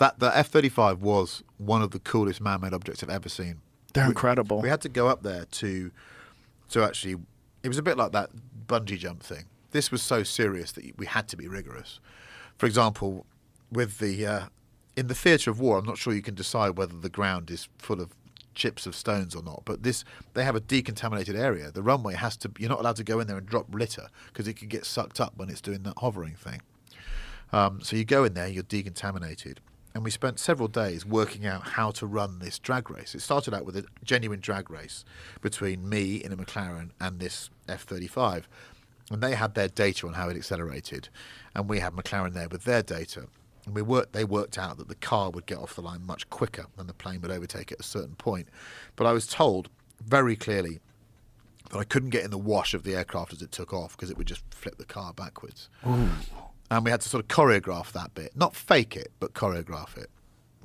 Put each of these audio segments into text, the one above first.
the F-35 was one of the coolest man-made objects I've ever seen. They're incredible. We had to go up there to actually. It was a bit like that bungee jump thing. This was so serious that we had to be rigorous. For example, with the in the theatre of war, I'm not sure you can decide whether the ground is full of chips of stones or not. But they have a decontaminated area. The runway has to. You're not allowed to go in there and drop litter because it could get sucked up when it's doing that hovering thing. So you go in there, you're decontaminated. And we spent several days working out how to run this drag race. It started out with a genuine drag race between me in a McLaren and this F-35. And they had their data on how it accelerated. And we had McLaren there with their data. And they worked out that the car would get off the line much quicker than the plane would overtake at a certain point. But I was told very clearly that I couldn't get in the wash of the aircraft as it took off because it would just flip the car backwards. Ooh. And we had to sort of choreograph that bit. Not fake it, but choreograph it.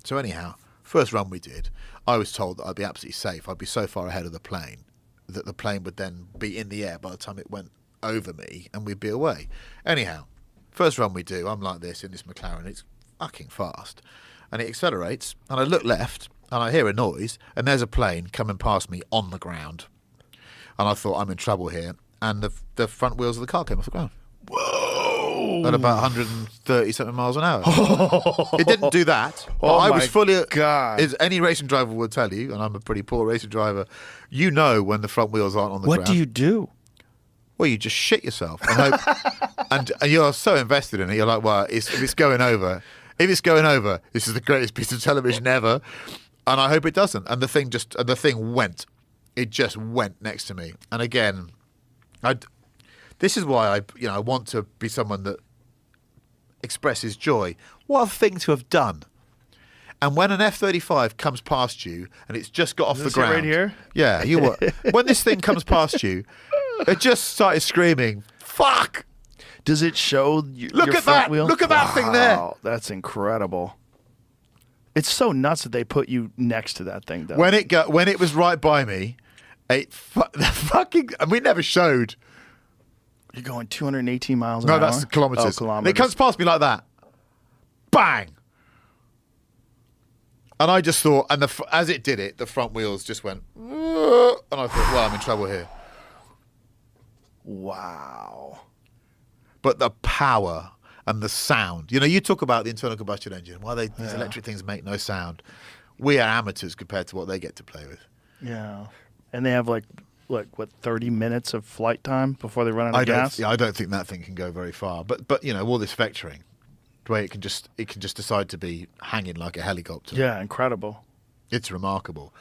So anyhow, first run we did, I was told that I'd be absolutely safe. I'd be so far ahead of the plane that the plane would then be in the air by the time it went over me and we'd be away. Anyhow, first run we do, I'm like this in this McLaren. It's fucking fast. And it accelerates, and I look left, and I hear a noise, and there's a plane coming past me on the ground. And I thought, I'm in trouble here. And the front wheels of the car came off the ground. Whoa! At about 130 something miles an hour. It didn't do that. Oh I was fully. God. As any racing driver will tell you, and I'm a pretty poor racing driver, you know when the front wheels aren't on the ground. What do you do? Well, you just shit yourself and hope, and you're so invested in it. You're like, well, if it's going over, this is the greatest piece of television ever, and I hope it doesn't. And the thing went. It just went next to me. And again, this is why I want to be someone that expresses joy. What a thing to have done. And when an F-35 comes past you and it's just got off the ground, right here? Yeah, when this thing comes past you, it just started screaming, "Fuck!" Does it show Look your at front that! wheel? Look at that thing there! Wow, that's incredible. It's so nuts that they put you next to that thing, though. When it was right by me, the fucking, and we never showed. You're going 218 miles an hour? No, that's kilometers. Oh, kilometers. And it comes past me like that. Bang! And I just thought, and as it did it, the front wheels just went, and I thought, well, I'm in trouble here. Wow. But the power and the sound. You talk about the internal combustion engine, why these electric things make no sound. We are amateurs compared to what they get to play with. Yeah. And they have like what 30 minutes of flight time before they run out of gas? I don't think that thing can go very far. But all this vectoring, the way it can just decide to be hanging like a helicopter. Yeah, incredible. It's remarkable.